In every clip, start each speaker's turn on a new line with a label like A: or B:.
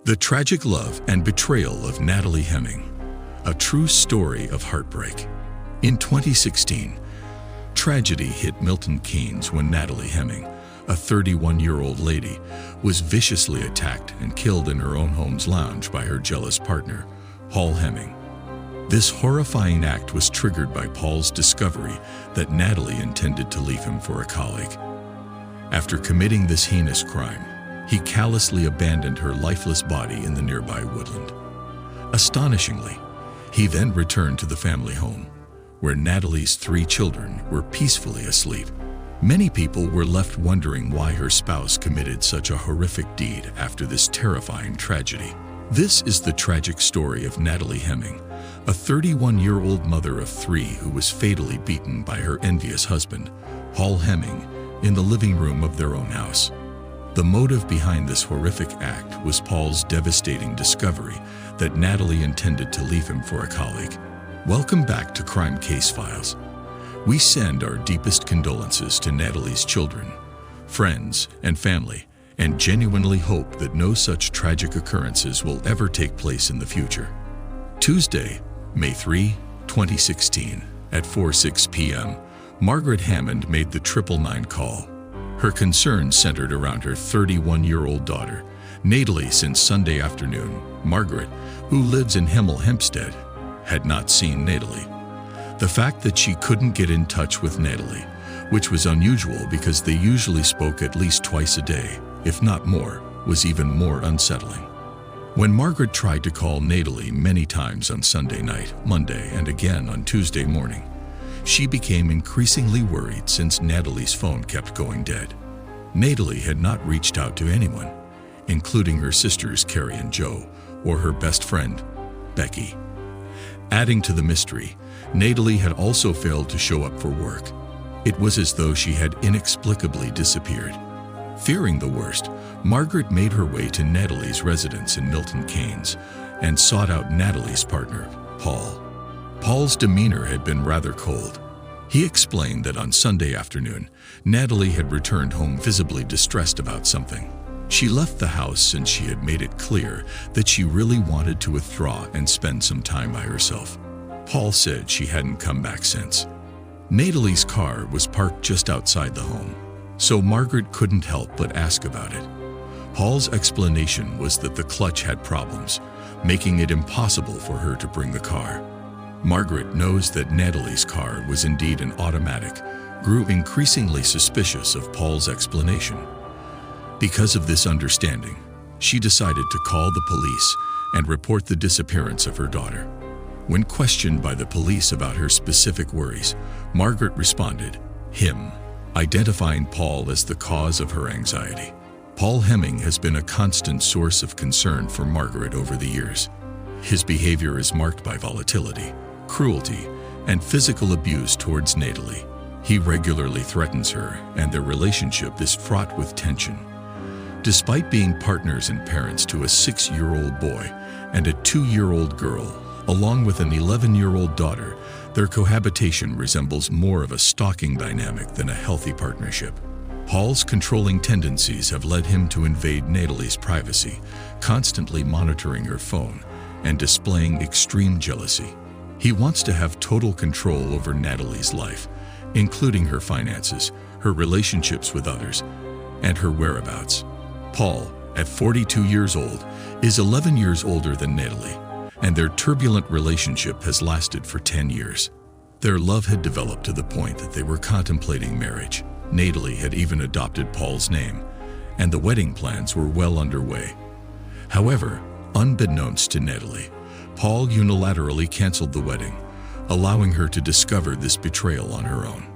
A: The Tragic Love and Betrayal of Natalie Hemming, a true story of heartbreak. In 2016, tragedy hit Milton Keynes when Natalie Hemming, a 31-year-old lady, was viciously attacked and killed in her own home's lounge by her jealous partner, Paul Hemming. This horrifying act was triggered by Paul's discovery that Natalie intended to leave him for a colleague. After committing this heinous crime, he callously abandoned her lifeless body in the nearby woodland. Astonishingly, he then returned to the family home, where Natalie's 3 children were peacefully asleep. Many people were left wondering why her spouse committed such a horrific deed after this terrifying tragedy. This is the tragic story of Natalie Hemming, a 31-year-old mother of 3 who was fatally beaten by her envious husband, Paul Hemming, in the living room of their own house. The motive behind this horrific act was Paul's devastating discovery that Natalie intended to leave him for a colleague. Welcome back to Crime Case Files. We send our deepest condolences to Natalie's children, friends, and family, and genuinely hope that no such tragic occurrences will ever take place in the future. Tuesday, May 3, 2016, at 4:06 p.m., Margaret Hammond made the 999 call. Her concerns centered around her 31-year-old daughter, Natalie. Since Sunday afternoon, Margaret, who lives in Hemel Hempstead, had not seen Natalie. The fact that she couldn't get in touch with Natalie, which was unusual because they usually spoke at least twice a day, if not more, was even more unsettling. When Margaret tried to call Natalie many times on Sunday night, Monday, and again on Tuesday morning, she became increasingly worried since Natalie's phone kept going dead. Natalie had not reached out to anyone, including her sisters Carrie and Joe, or her best friend, Becky. Adding to the mystery, Natalie had also failed to show up for work. It was as though she had inexplicably disappeared. Fearing the worst, Margaret made her way to Natalie's residence in Milton Keynes and sought out Natalie's partner, Paul. Paul's demeanor had been rather cold. He explained that on Sunday afternoon, Natalie had returned home visibly distressed about something. She left the house since she had made it clear that she really wanted to withdraw and spend some time by herself. Paul said she hadn't come back since. Natalie's car was parked just outside the home, so Margaret couldn't help but ask about it. Paul's explanation was that the clutch had problems, making it impossible for her to bring the car. Margaret knows that Natalie's car was indeed an automatic, grew increasingly suspicious of Paul's explanation. Because of this understanding, she decided to call the police and report the disappearance of her daughter. When questioned by the police about her specific worries, Margaret responded, him, identifying Paul as the cause of her anxiety. Paul Hemming has been a constant source of concern for Margaret over the years. His behavior is marked by volatility, cruelty, and physical abuse towards Natalie. He regularly threatens her, and their relationship is fraught with tension. Despite being partners and parents to a 6-year-old boy and a 2-year-old girl, along with an 11-year-old daughter, their cohabitation resembles more of a stalking dynamic than a healthy partnership. Paul's controlling tendencies have led him to invade Natalie's privacy, constantly monitoring her phone and displaying extreme jealousy. He wants to have total control over Natalie's life, including her finances, her relationships with others, and her whereabouts. Paul, at 42 years old, is 11 years older than Natalie, and their turbulent relationship has lasted for 10 years. Their love had developed to the point that they were contemplating marriage. Natalie had even adopted Paul's name, and the wedding plans were well underway. However, unbeknownst to Natalie, Paul unilaterally canceled the wedding, allowing her to discover this betrayal on her own.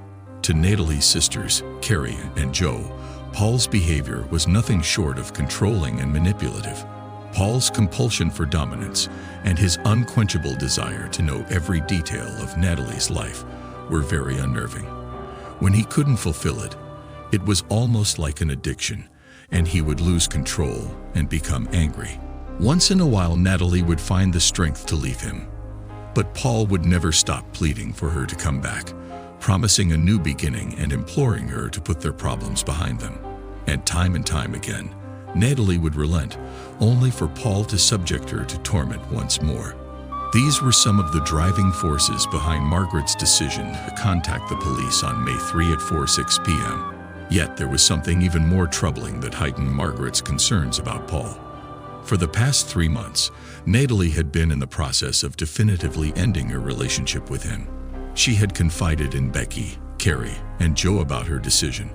A: To Natalie's sisters, Carrie and Joe, Paul's behavior was nothing short of controlling and manipulative. Paul's compulsion for dominance and his unquenchable desire to know every detail of Natalie's life were very unnerving. When he couldn't fulfill it, it was almost like an addiction, and he would lose control and become angry. Once in a while, Natalie would find the strength to leave him, but Paul would never stop pleading for her to come back, promising a new beginning and imploring her to put their problems behind them. And time again, Natalie would relent, only for Paul to subject her to torment once more. These were some of the driving forces behind Margaret's decision to contact the police on May 3 at 4:06 p.m. Yet there was something even more troubling that heightened Margaret's concerns about Paul. For the past 3 months, Natalie had been in the process of definitively ending her relationship with him. She had confided in Becky, Carrie, and Joe about her decision,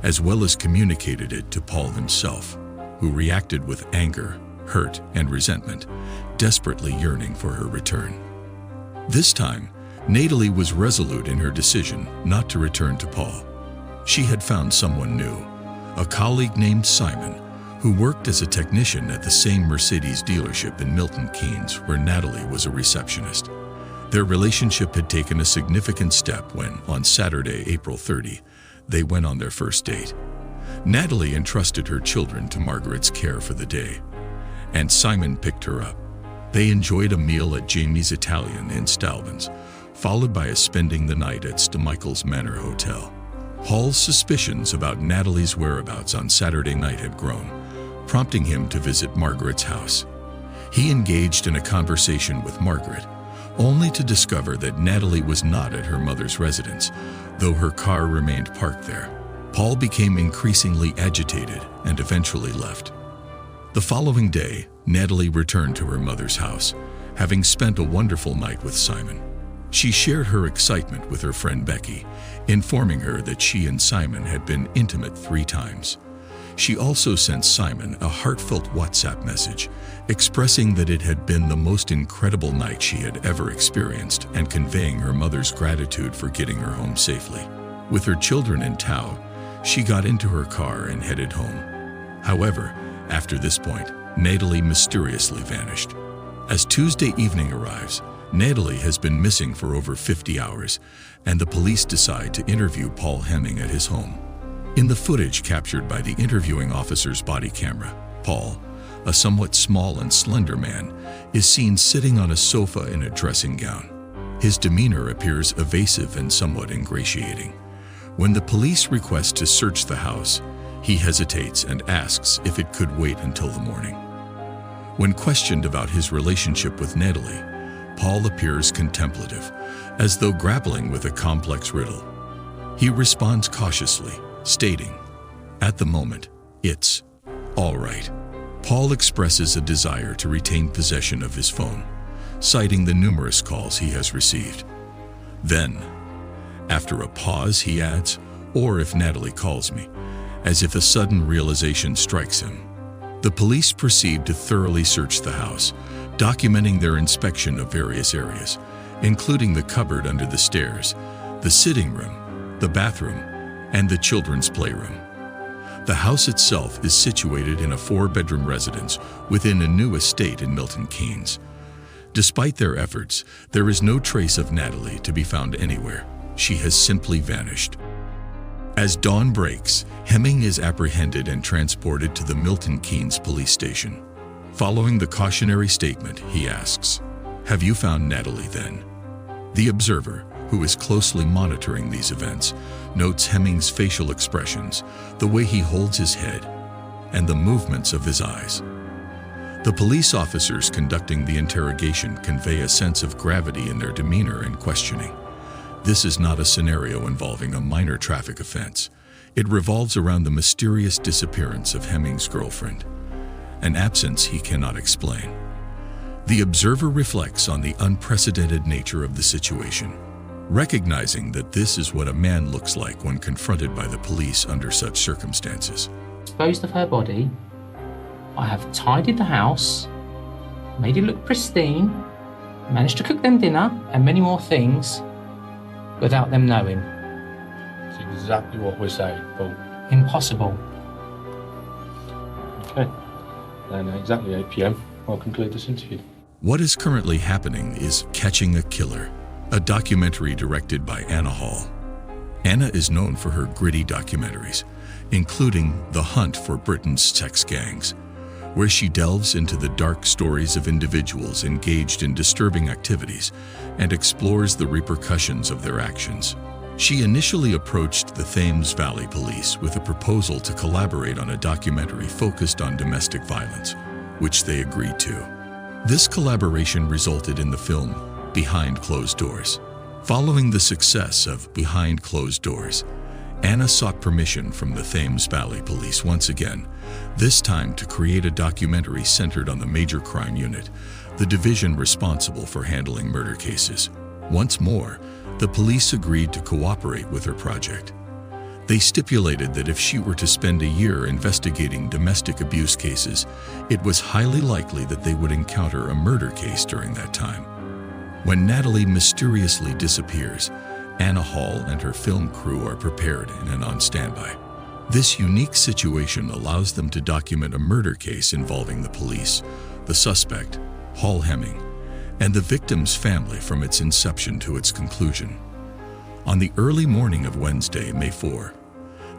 A: as well as communicated it to Paul himself, who reacted with anger, hurt, and resentment, desperately yearning for her return. This time, Natalie was resolute in her decision not to return to Paul. She had found someone new, a colleague named Simon, who worked as a technician at the same Mercedes dealership in Milton Keynes where Natalie was a receptionist. Their relationship had taken a significant step when, on Saturday, April 30, they went on their first date. Natalie entrusted her children to Margaret's care for the day, and Simon picked her up. They enjoyed a meal at Jamie's Italian in Stalvins, followed by a spending the night at Stamichael's Manor Hotel. Paul's suspicions about Natalie's whereabouts on Saturday night had grown, prompting him to visit Margaret's house. He engaged in a conversation with Margaret, only to discover that Natalie was not at her mother's residence, though her car remained parked there. Paul became increasingly agitated and eventually left. The following day, Natalie returned to her mother's house, having spent a wonderful night with Simon. She shared her excitement with her friend Becky, informing her that she and Simon had been intimate 3 times. She also sent Simon a heartfelt WhatsApp message, expressing that it had been the most incredible night she had ever experienced and conveying her mother's gratitude for getting her home safely. With her children in tow, she got into her car and headed home. However, after this point, Natalie mysteriously vanished. As Tuesday evening arrives, Natalie has been missing for over 50 hours, and the police decide to interview Paul Hemming at his home. In the footage captured by the interviewing officer's body camera, Paul, a somewhat small and slender man, is seen sitting on a sofa in a dressing gown. His demeanor appears evasive and somewhat ingratiating. When the police request to search the house, he hesitates and asks if it could wait until the morning. When questioned about his relationship with Natalie, Paul appears contemplative, as though grappling with a complex riddle. He responds cautiously, stating, "At the moment, it's all right." Paul expresses a desire to retain possession of his phone, citing the numerous calls he has received. Then, after a pause, he adds, "Or if Natalie calls me," as if a sudden realization strikes him. The police proceed to thoroughly search the house, documenting their inspection of various areas, including the cupboard under the stairs, the sitting room, the bathroom, and the children's playroom. The house itself is situated in a 4-bedroom residence within a new estate in Milton Keynes. Despite their efforts, there is no trace of Natalie to be found anywhere. She has simply vanished. As dawn breaks, Hemming is apprehended and transported to the Milton Keynes police station. Following the cautionary statement, he asks, "Have you found Natalie then?" The observer, who is closely monitoring these events, notes Hemming's facial expressions, the way he holds his head, and the movements of his eyes. The police officers conducting the interrogation convey a sense of gravity in their demeanor and questioning. This is not a scenario involving a minor traffic offense. It revolves around the mysterious disappearance of Hemming's girlfriend, an absence he cannot explain. The observer reflects on the unprecedented nature of the situation, recognizing that this is what a man looks like when confronted by the police under such circumstances.
B: Disposed of her body. I have tidied the house, made it look pristine, managed to cook them dinner and many more things without them knowing.
C: That's exactly what we're saying, Paul.
B: Impossible.
C: Okay, then exactly 8 p.m. I'll conclude this interview.
A: What is currently happening is Catching a Killer, a documentary directed by Anna Hall. Anna is known for her gritty documentaries, including The Hunt for Britain's Sex Gangs, where she delves into the dark stories of individuals engaged in disturbing activities and explores the repercussions of their actions. She initially approached the Thames Valley Police with a proposal to collaborate on a documentary focused on domestic violence, which they agreed to. This collaboration resulted in the film Behind Closed Doors. Following the success of Behind Closed Doors, Anna sought permission from the Thames Valley Police once again, this time to create a documentary centered on the Major Crime Unit, the division responsible for handling murder cases. Once more, the police agreed to cooperate with her project. They stipulated that if she were to spend a year investigating domestic abuse cases, it was highly likely that they would encounter a murder case during that time. When Natalie mysteriously disappears, Anna Hall and her film crew are prepared and on standby. This unique situation allows them to document a murder case involving the police, the suspect, Hall Hemming, and the victim's family from its inception to its conclusion. On the early morning of Wednesday, May 4,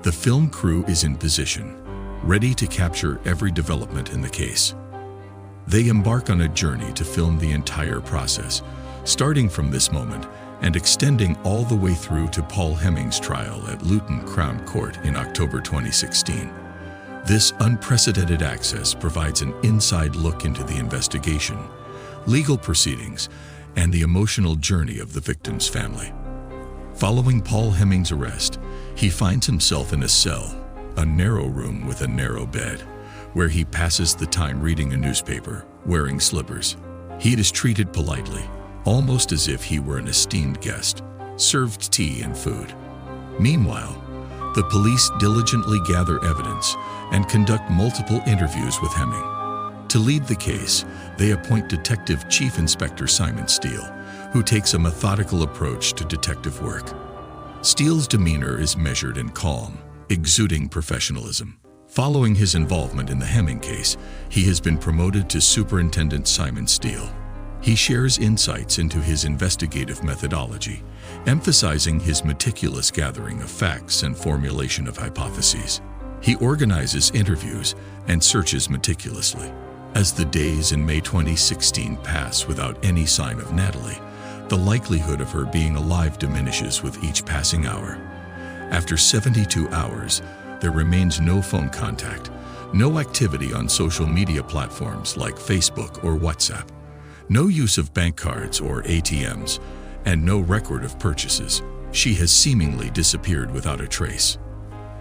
A: the film crew is in position, ready to capture every development in the case. They embark on a journey to film the entire process, starting from this moment and extending all the way through to Paul Hemming's trial at Luton Crown Court in October 2016. This unprecedented access provides an inside look into the investigation, legal proceedings, and the emotional journey of the victim's family. Following Paul Hemming's arrest, he finds himself in a cell, a narrow room with a narrow bed, where he passes the time reading a newspaper, wearing slippers. He is treated politely, almost as if he were an esteemed guest, served tea and food. Meanwhile, the police diligently gather evidence and conduct multiple interviews with Hemming. To lead the case, they appoint Detective Chief Inspector Simon Steele, who takes a methodical approach to detective work. Steele's demeanor is measured and calm, exuding professionalism. Following his involvement in the Hemming case, he has been promoted to Superintendent Simon Steele. He shares insights into his investigative methodology, emphasizing his meticulous gathering of facts and formulation of hypotheses. He organizes interviews and searches meticulously. As the days in May 2016 pass without any sign of Natalie, the likelihood of her being alive diminishes with each passing hour. After 72 hours, there remains no phone contact, no activity on social media platforms like Facebook or WhatsApp, no use of bank cards or ATMs, and no record of purchases. She has seemingly disappeared without a trace.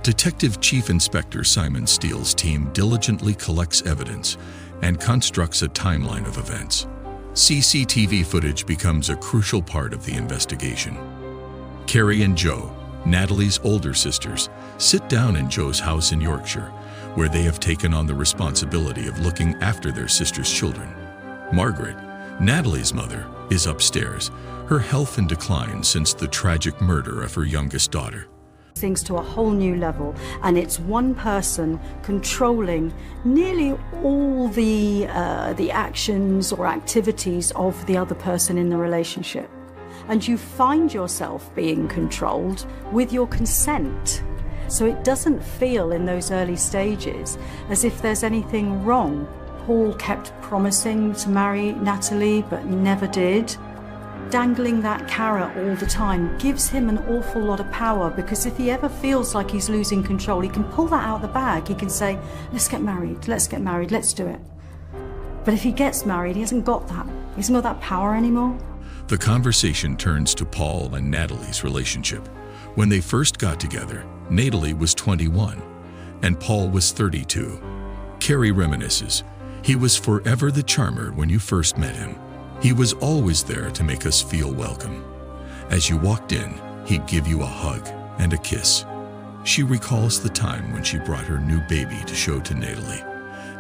A: Detective Chief Inspector Simon Steele's team diligently collects evidence and constructs a timeline of events. CCTV footage becomes a crucial part of the investigation. Carrie and Jo, Natalie's older sisters, sit down in Jo's house in Yorkshire, where they have taken on the responsibility of looking after their sister's children. Margaret, Natalie's mother, is upstairs, her health in decline since the tragic murder of her youngest daughter.
D: Things to a whole new level, and it's one person controlling nearly all the actions or activities of the other person in the relationship, and you find yourself being controlled with your consent. So it doesn't feel in those early stages as if there's anything wrong. Paul kept promising to marry Natalie but never did. Dangling that carrot all the time gives him an awful lot of power, because if he ever feels like he's losing control, he can pull that out of the bag. He can say, let's get married, let's do it. But if he gets married, he hasn't got that power anymore.
A: The conversation turns to Paul and Natalie's relationship. When they first got together, Natalie was 21 and Paul was 32. Carrie reminisces, "He was forever the charmer when you first met him. He was always there to make us feel welcome. As you walked in, he'd give you a hug and a kiss." She recalls the time when she brought her new baby to show to Natalie,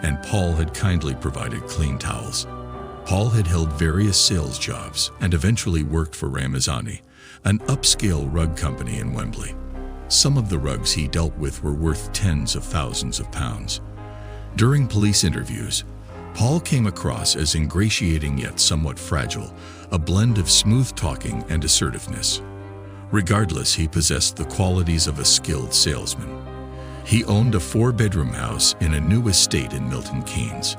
A: and Paul had kindly provided clean towels. Paul had held various sales jobs and eventually worked for Ramazani, an upscale rug company in Wembley. Some of the rugs he dealt with were worth tens of thousands of pounds. During police interviews, Paul came across as ingratiating yet somewhat fragile, a blend of smooth talking and assertiveness. Regardless, he possessed the qualities of a skilled salesman. He owned a 4-bedroom house in a new estate in Milton Keynes.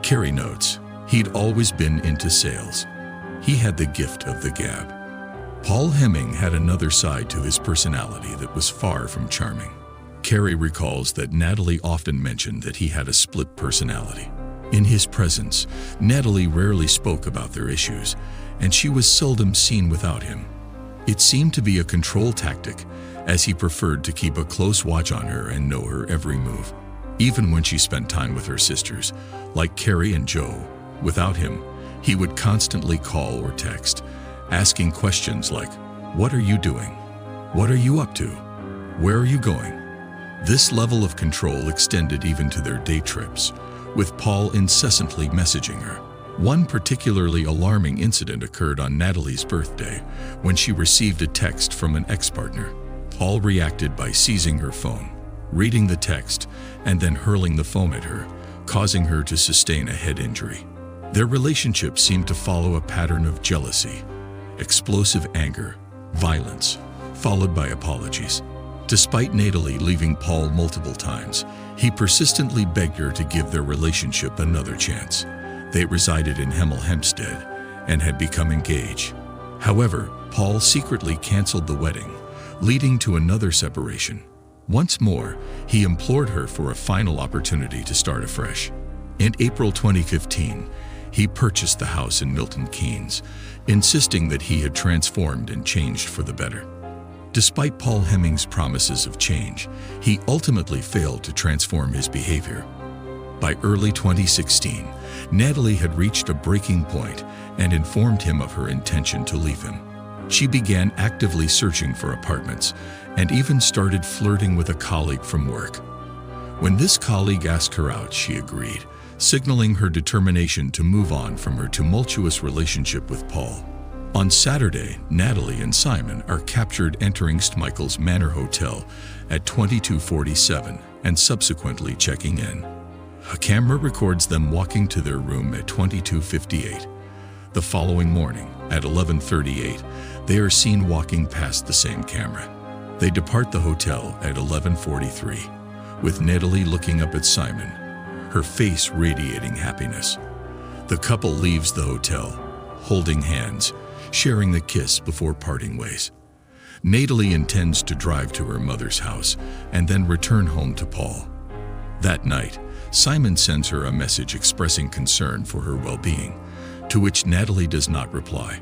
A: Carrie notes, he'd always been into sales. He had the gift of the gab. Paul Hemming had another side to his personality that was far from charming. Carrie recalls that Natalie often mentioned that he had a split personality. In his presence, Natalie rarely spoke about their issues, and she was seldom seen without him. It seemed to be a control tactic, as he preferred to keep a close watch on her and know her every move. Even when she spent time with her sisters, like Carrie and Joe, without him, he would constantly call or text, asking questions like, "What are you doing? What are you up to? Where are you going?" This level of control extended even to their day trips, with Paul incessantly messaging her. One particularly alarming incident occurred on Natalie's birthday, when she received a text from an ex-partner. Paul reacted by seizing her phone, reading the text, and then hurling the phone at her, causing her to sustain a head injury. Their relationship seemed to follow a pattern of jealousy, explosive anger, violence, followed by apologies. Despite Natalie leaving Paul multiple times, he persistently begged her to give their relationship another chance. They resided in Hemel Hempstead and had become engaged. However, Paul secretly canceled the wedding, leading to another separation. Once more, he implored her for a final opportunity to start afresh. In April 2015, he purchased the house in Milton Keynes, insisting that he had transformed and changed for the better. Despite Paul Hemming's promises of change, he ultimately failed to transform his behavior. By early 2016, Natalie had reached a breaking point and informed him of her intention to leave him. She began actively searching for apartments and even started flirting with a colleague from work. When this colleague asked her out, she agreed, signaling her determination to move on from her tumultuous relationship with Paul. On Saturday, Natalie and Simon are captured entering St. Michael's Manor Hotel at 22:47 and subsequently checking in. A camera records them walking to their room at 22:58. The following morning, at 11:38, they are seen walking past the same camera. They depart the hotel at 11:43, with Natalie looking up at Simon, her face radiating happiness. The couple leaves the hotel, holding hands, sharing the kiss before parting ways. Natalie intends to drive to her mother's house and then return home to Paul. That night, Simon sends her a message expressing concern for her well-being, to which Natalie does not reply.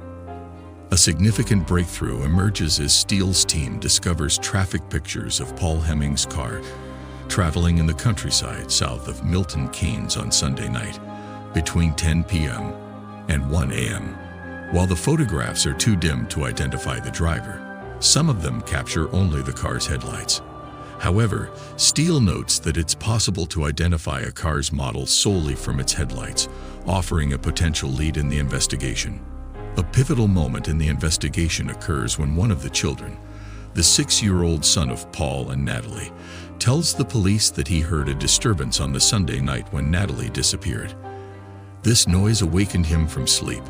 A: A significant breakthrough emerges as Steele's team discovers traffic pictures of Paul Hemming's car traveling in the countryside south of Milton Keynes on Sunday night between 10 p.m. and 1 a.m. While the photographs are too dim to identify the driver, some of them capture only the car's headlights. However, Steele notes that it's possible to identify a car's model solely from its headlights, offering a potential lead in the investigation. A pivotal moment in the investigation occurs when one of the children, the 6-year-old son of Paul and Natalie, tells the police that he heard a disturbance on the Sunday night when Natalie disappeared. This noise awakened him from sleep,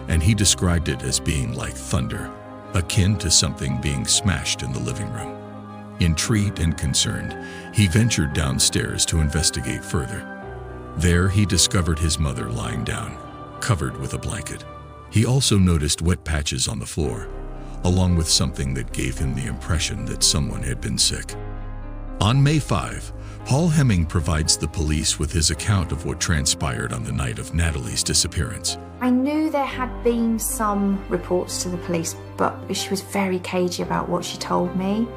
A: and he described it as being like thunder, akin to something being smashed in the living room. Intrigued and concerned, he ventured downstairs to investigate further. There, he discovered his mother lying down, covered with a blanket. He also noticed wet patches on the floor, along with something that gave him the impression that someone had been sick. On May 5, Paul Hemming provides the police with his account of what transpired on the night of Natalie's disappearance.
E: I knew there had been some reports to the police, but she was very cagey about what she told me.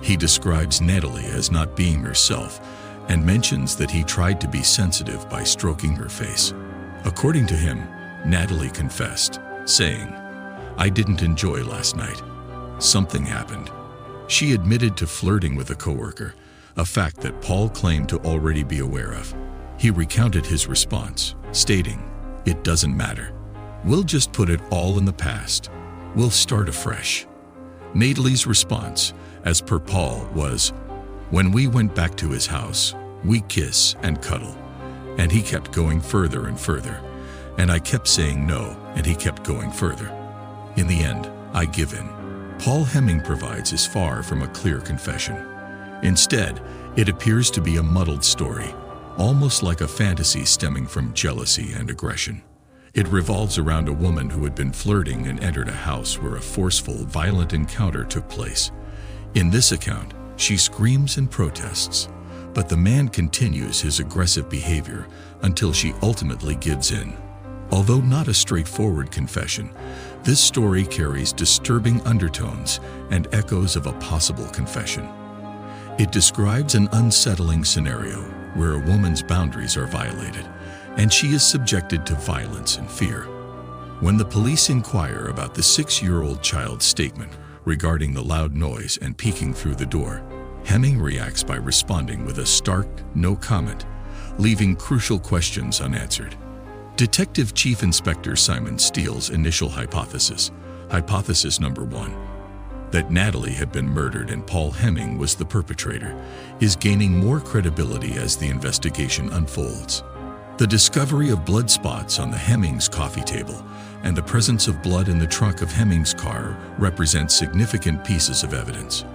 A: He describes Natalie as not being herself and mentions that he tried to be sensitive by stroking her face. According to him, Natalie confessed, saying, "I didn't enjoy last night. Something happened." She admitted to flirting with a coworker, a fact that Paul claimed to already be aware of. He recounted his response, stating, "It doesn't matter. We'll just put it all in the past. We'll start afresh." Natalie's response, as per Paul, was, "When we went back to his house, we kiss and cuddle, and he kept going further and further, and I kept saying no, and he kept going further. In the end, I give in." Paul Hemming provides is far from a clear confession. Instead, it appears to be a muddled story, almost like a fantasy stemming from jealousy and aggression. It revolves around a woman who had been flirting and entered a house where a forceful, violent encounter took place. In this account, she screams and protests, but the man continues his aggressive behavior until she ultimately gives in. Although not a straightforward confession, this story carries disturbing undertones and echoes of a possible confession. It describes an unsettling scenario where a woman's boundaries are violated, and she is subjected to violence and fear. When the police inquire about the 6-year-old child's statement regarding the loud noise and peeking through the door, Hemming reacts by responding with a stark no comment, leaving crucial questions unanswered. Detective Chief Inspector Simon Steele's initial hypothesis number 1, that Natalie had been murdered and Paul Hemming was the perpetrator, is gaining more credibility as the investigation unfolds. The discovery of blood spots on the Hemmings' coffee table and the presence of blood in the trunk of Hemming's car represent significant pieces of evidence.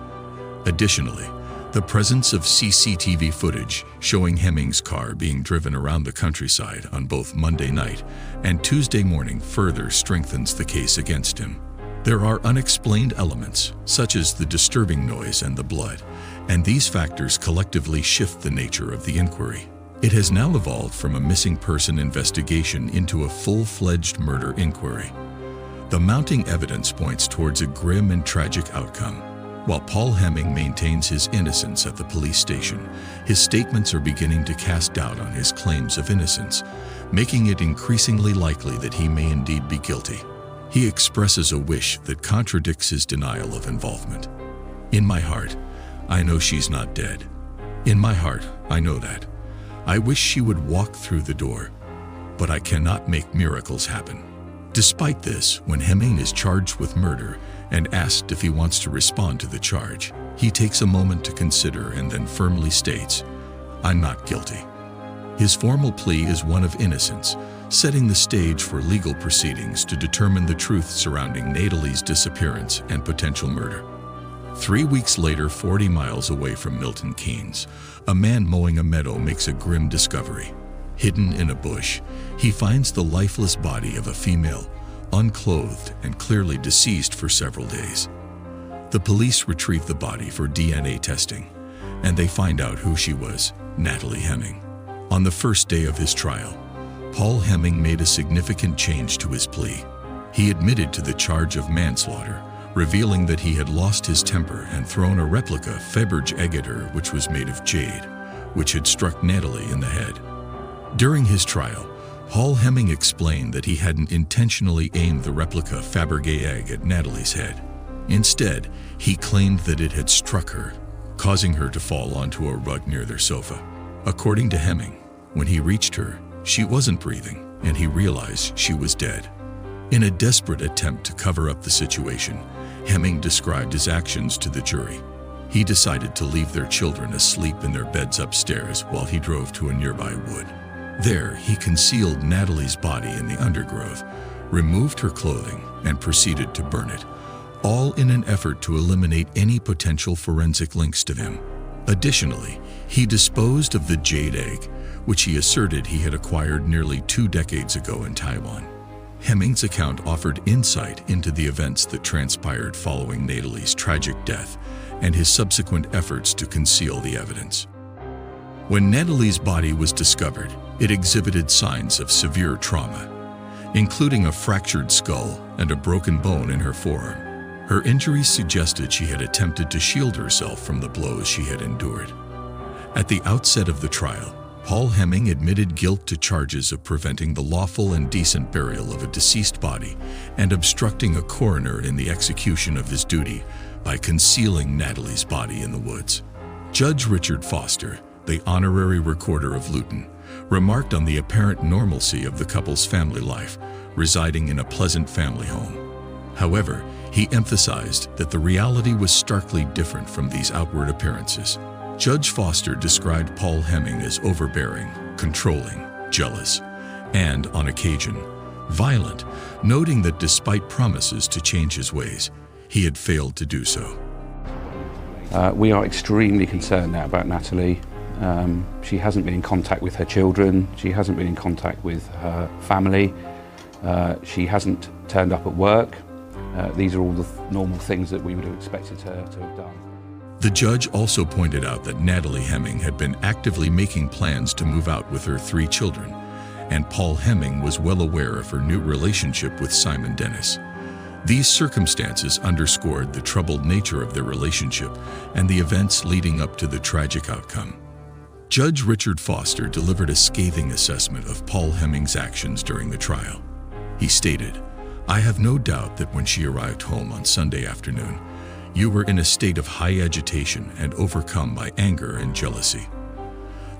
A: Additionally, the presence of CCTV footage showing Hemming's car being driven around the countryside on both Monday night and Tuesday morning further strengthens the case against him. There are unexplained elements, such as the disturbing noise and the blood, and these factors collectively shift the nature of the inquiry. It has now evolved from a missing person investigation into a full-fledged murder inquiry. The mounting evidence points towards a grim and tragic outcome. While Paul Hemming maintains his innocence at the police station, his statements are beginning to cast doubt on his claims of innocence, making it increasingly likely that he may indeed be guilty. He expresses a wish that contradicts his denial of involvement. "In my heart, I know she's not dead. In my heart, I know that. I wish she would walk through the door, but I cannot make miracles happen." Despite this, when Hemming is charged with murder and asked if he wants to respond to the charge, he takes a moment to consider and then firmly states, "I'm not guilty." His formal plea is one of innocence, setting the stage for legal proceedings to determine the truth surrounding Natalie's disappearance and potential murder. 3 weeks later, 40 miles away from Milton Keynes, a man mowing a meadow makes a grim discovery. Hidden in a bush, he finds the lifeless body of a female, unclothed and clearly deceased for several days. The police retrieve the body for DNA testing, and they find out who she was, Natalie Hemming. On the first day of his trial, Paul Hemming made a significant change to his plea. He admitted to the charge of manslaughter, revealing that he had lost his temper and thrown a replica Faberge egg at her, which was made of jade, which had struck Natalie in the head. During his trial, Paul Hemming explained that he hadn't intentionally aimed the replica Faberge egg at Natalie's head. Instead, he claimed that it had struck her, causing her to fall onto a rug near their sofa. According to Hemming, when he reached her, she wasn't breathing, and he realized she was dead. In a desperate attempt to cover up the situation, Hemming described his actions to the jury. He decided to leave their children asleep in their beds upstairs while he drove to a nearby wood. There, he concealed Natalie's body in the undergrowth, removed her clothing, and proceeded to burn it, all in an effort to eliminate any potential forensic links to him. Additionally, he disposed of the jade egg, which he asserted he had acquired nearly 2 decades ago in Taiwan. Hemming's account offered insight into the events that transpired following Natalie's tragic death and his subsequent efforts to conceal the evidence. When Natalie's body was discovered, it exhibited signs of severe trauma, including a fractured skull and a broken bone in her forearm. Her injuries suggested she had attempted to shield herself from the blows she had endured. At the outset of the trial, Paul Hemming admitted guilt to charges of preventing the lawful and decent burial of a deceased body and obstructing a coroner in the execution of his duty by concealing Natalie's body in the woods. Judge Richard Foster, the honorary recorder of Luton, remarked on the apparent normalcy of the couple's family life, residing in a pleasant family home. However, he emphasized that the reality was starkly different from these outward appearances. Judge Foster described Paul Hemming as overbearing, controlling, jealous, and, on occasion, violent, noting that despite promises to change his ways, he had failed to do so.
F: We are extremely concerned now about Natalie. She hasn't been in contact with her children, she hasn't been in contact with her family. She hasn't turned up at work. These are all the normal things that we would have expected her to have done.
A: The judge also pointed out that Natalie Hemming had been actively making plans to move out with her 3 children, and Paul Hemming was well aware of her new relationship with Simon Dennis. These circumstances underscored the troubled nature of their relationship and the events leading up to the tragic outcome. Judge Richard Foster delivered a scathing assessment of Paul Hemming's actions during the trial. He stated, "I have no doubt that when she arrived home on Sunday afternoon, you were in a state of high agitation and overcome by anger and jealousy."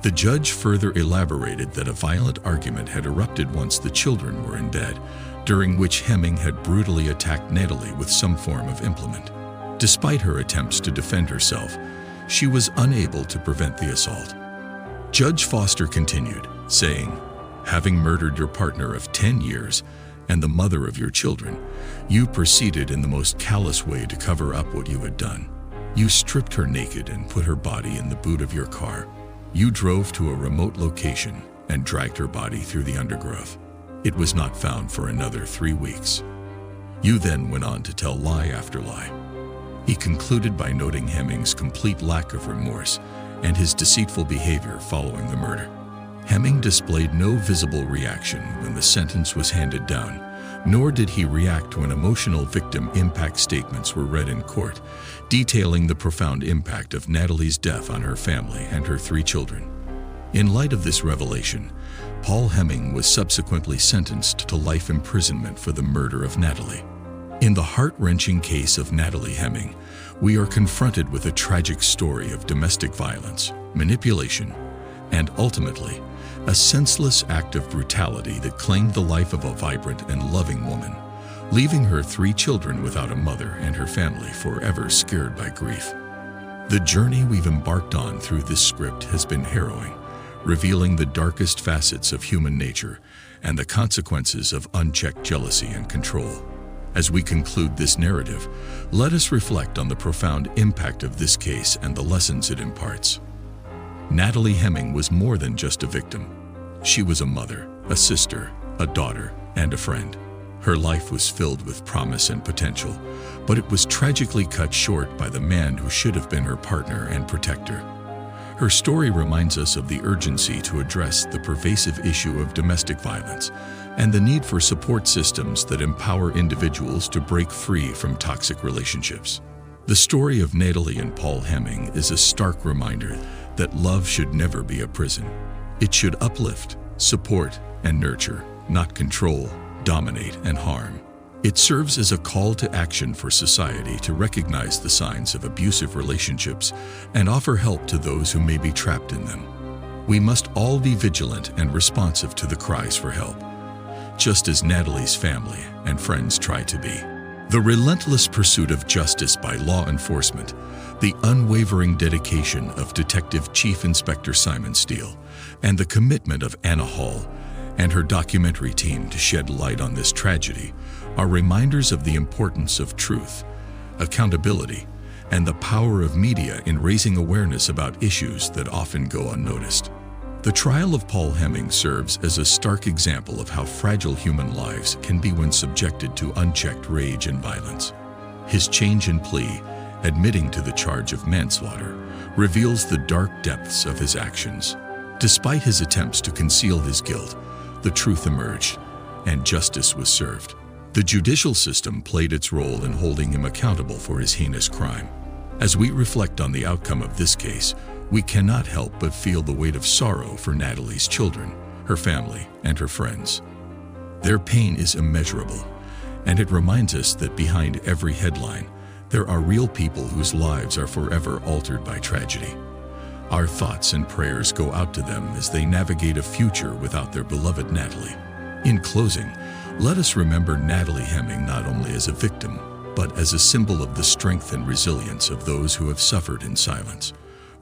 A: The judge further elaborated that a violent argument had erupted once the children were in bed, during which Hemming had brutally attacked Natalie with some form of implement. Despite her attempts to defend herself, she was unable to prevent the assault. Judge Foster continued, saying, "Having murdered your partner of 10 years and the mother of your children, you proceeded in the most callous way to cover up what you had done. You stripped her naked and put her body in the boot of your car. You drove to a remote location and dragged her body through the undergrowth. It was not found for another 3 weeks. You then went on to tell lie after lie." He concluded by noting Hemming's complete lack of remorse and his deceitful behavior following the murder. Hemming displayed no visible reaction when the sentence was handed down, nor did he react when emotional victim impact statements were read in court, detailing the profound impact of Natalie's death on her family and her 3 children. In light of this revelation, Paul Hemming was subsequently sentenced to life imprisonment for the murder of Natalie. In the heart-wrenching case of Natalie Hemming, we are confronted with a tragic story of domestic violence, manipulation, and ultimately, a senseless act of brutality that claimed the life of a vibrant and loving woman, leaving her 3 children without a mother and her family forever scared by grief. The journey we've embarked on through this script has been harrowing, revealing the darkest facets of human nature and the consequences of unchecked jealousy and control. As we conclude this narrative, let us reflect on the profound impact of this case and the lessons it imparts. Natalie Hemming was more than just a victim. She was a mother, a sister, a daughter, and a friend. Her life was filled with promise and potential, but it was tragically cut short by the man who should have been her partner and protector. Her story reminds us of the urgency to address the pervasive issue of domestic violence and the need for support systems that empower individuals to break free from toxic relationships. The story of Natalie and Paul Hemming is a stark reminder that love should never be a prison. It should uplift, support, and nurture, not control, dominate, and harm. It serves as a call to action for society to recognize the signs of abusive relationships and offer help to those who may be trapped in them. We must all be vigilant and responsive to the cries for help, just as Natalie's family and friends try to be. The relentless pursuit of justice by law enforcement, the unwavering dedication of Detective Chief Inspector Simon Steele, and the commitment of Anna Hall and her documentary team to shed light on this tragedy are reminders of the importance of truth, accountability, and the power of media in raising awareness about issues that often go unnoticed. The trial of Paul Hemming serves as a stark example of how fragile human lives can be when subjected to unchecked rage and violence. His change in plea, admitting to the charge of manslaughter, reveals the dark depths of his actions. Despite his attempts to conceal his guilt, the truth emerged, and justice was served. The judicial system played its role in holding him accountable for his heinous crime. As we reflect on the outcome of this case, we cannot help but feel the weight of sorrow for Natalie's children, her family, and her friends. Their pain is immeasurable, and it reminds us that behind every headline, there are real people whose lives are forever altered by tragedy. Our thoughts and prayers go out to them as they navigate a future without their beloved Natalie. In closing, let us remember Natalie Hemming not only as a victim, but as a symbol of the strength and resilience of those who have suffered in silence.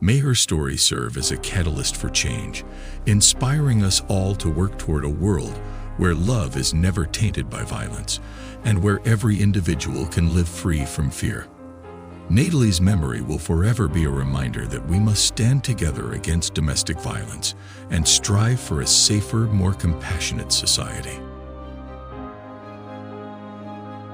A: May her story serve as a catalyst for change, inspiring us all to work toward a world where love is never tainted by violence and where every individual can live free from fear. Natalie's memory will forever be a reminder that we must stand together against domestic violence and strive for a safer, more compassionate society.